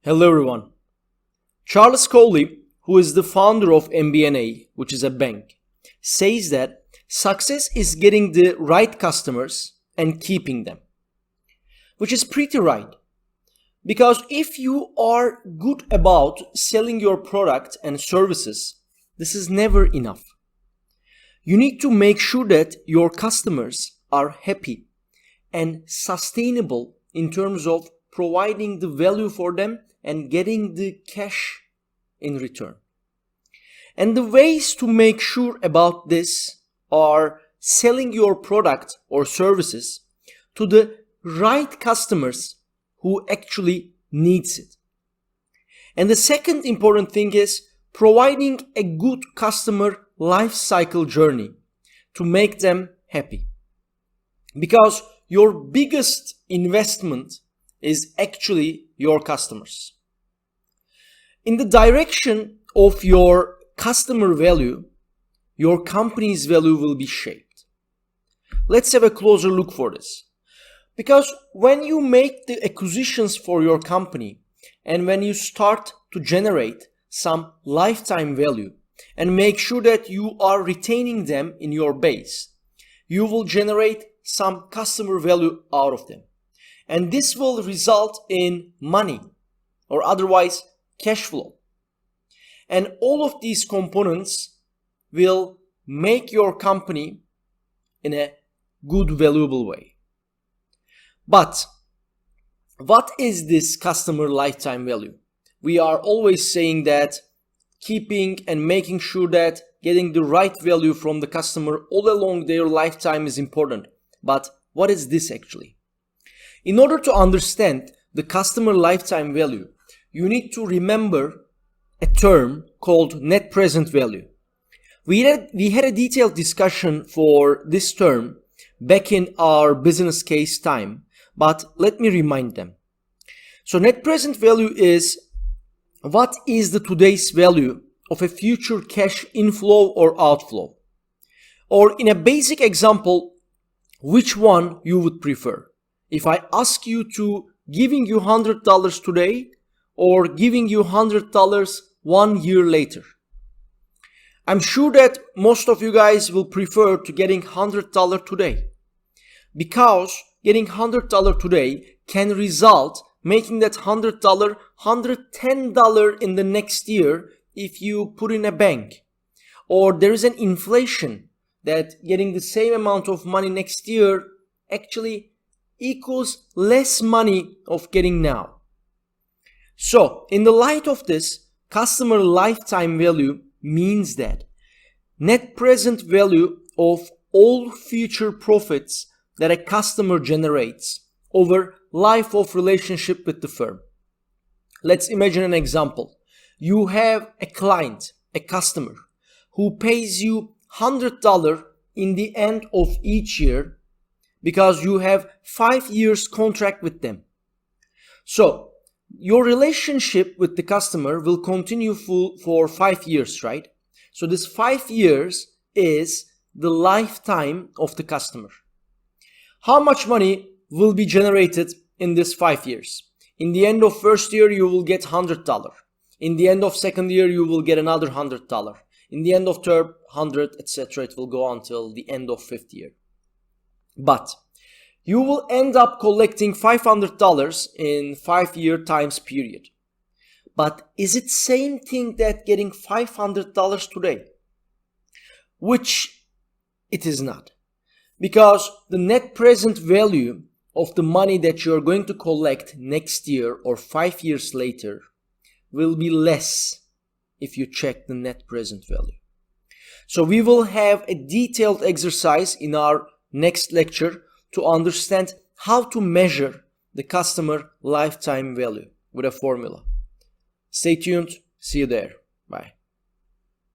Hello everyone. Charles Coley, who is the founder of MBNA, which is a bank, says that success is getting the right customers and keeping them, which is pretty right. Because if you are good about selling your product and services, this is never enough. You need to make sure that your customers are happy and sustainable in terms of providing the value for them and getting the cash in return. And the ways to make sure about this are selling your product or services to the right customers who actually needs it. And the second important thing is providing a good customer life cycle journey to make them happy. Because your biggest investment is actually your customers. In the direction of your customer value, your company's value will be shaped. Let's have a closer look for this. Because when you make the acquisitions for your company and when you start to generate some lifetime value and make sure that you are retaining them in your base, you will generate some customer value out of them. And this will result in money or otherwise cash flow. And all of these components will make your company in a good, valuable way. But what is this customer lifetime value? We are always saying that keeping and making sure that getting the right value from the customer all along their lifetime is important. But what is this actually? In order to understand the customer lifetime value, you need to remember a term called net present value. We had a detailed discussion for this term back in our business case time, but let me remind them. So net present value is what is the today's value of a future cash inflow or outflow? Or in a basic example, which one you would prefer? If I ask you to giving you $100 today or giving you $100 1 year later, I'm sure that most of you guys will prefer to getting $100 today, because getting $100 today can result making that $100 $110 in the next year if you put in a bank, or there is an inflation that getting the same amount of money next year actually equals less money of getting now. So in the light of this, customer lifetime value means that net present value of all future profits that a customer generates over life of relationship with the firm. Let's imagine an example. You have a client, a customer, who pays you $100 in the end of each year because you have 5 years contract with them. So your relationship with the customer will continue for 5 years, right? So this 5 years is the lifetime of the customer. How much money will be generated in this 5 years? In the end of first year, you will get $100. In the end of second year, you will get another $100. In the end of third, 100, etc. It will go until the end of fifth year. But you will end up collecting $500 in 5 year times period. But is it same thing that getting $500 today? Which it is not. Because the net present value of the money that you're going to collect next year or 5 years later will be less if you check the net present value. So we will have a detailed exercise in our next lecture to understand how to measure the customer lifetime value with a formula. Stay tuned. See you there. Bye.